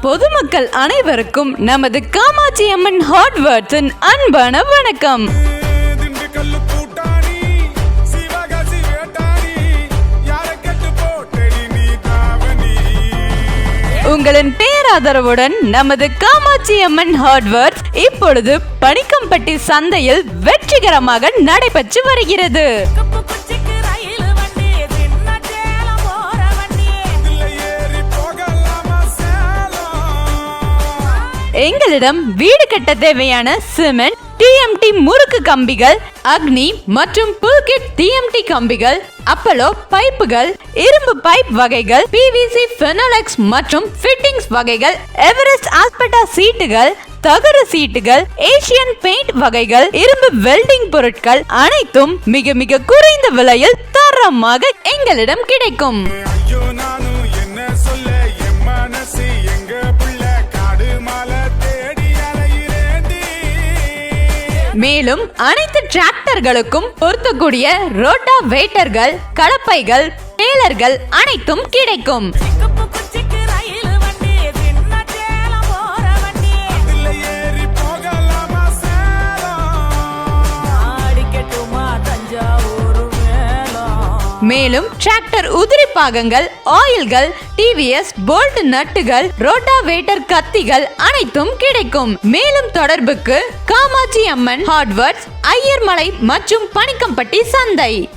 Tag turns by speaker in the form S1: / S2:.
S1: பொதுமக்கள் அனைவருக்கும் நமது காமாட்சி அம்மன் ஹார்ட்வேர்ட்ஸின் அன்பான வணக்கம். உங்களின் பேராதரவுடன் நமது காமாட்சி அம்மன் ஹார்ட்வேர்ட்ஸ் இப்பொழுது பனிக்கம்பட்டி சந்தையில் வெற்றிகரமாக நடைபெற்று வருகிறது. எங்களிடம் வீடு கட்ட தேவையான சிமெண்ட், டிஎம்டி முறுக்கு கம்பிகள், அக்னி மற்றும் புல்கிட் டிஎம்டி கம்பிகள், அப்பலோ பைப்புகள், இரும்பு பைப் வகைகள், பிவிசி, ஃபெனோலெக்ஸ் மற்றும் ஃபிட்டிங்ஸ் வகைகள், எவரெஸ்ட் ஆஸ்பெட்டா சீட்டுகள், தகர சீட்டுகள், ஏசியன் பெயிண்ட் வகைகள், இரும்பு வெல்டிங் பொருட்கள் அனைத்தும் மிக மிக குறைந்த விலையில் தரமாக எங்களிடம் கிடைக்கும். மேலும் அனைத்து டிராக்டர்களுக்கும் பொருத்தக்கூடிய ரோட்டாவேட்டர்கள், கலப்பைகள், டேலர்கள் அனைத்தும் கிடைக்கும். மேலும் டிராக்டர் உதிரி பாகங்கள், ஆயில்கள், டிவிஎஸ் போல்ட் நட்டுகள், ரோட்டாவேட்டர் கத்திகள் அனைத்தும் கிடைக்கும். மேலும் தொடர்புக்கு காமாட்சி அம்மன் ஹார்ட்வேர்ட்ஸ், ஐயர்மலை மற்றும் பனிக்கம்பட்டி சந்தை.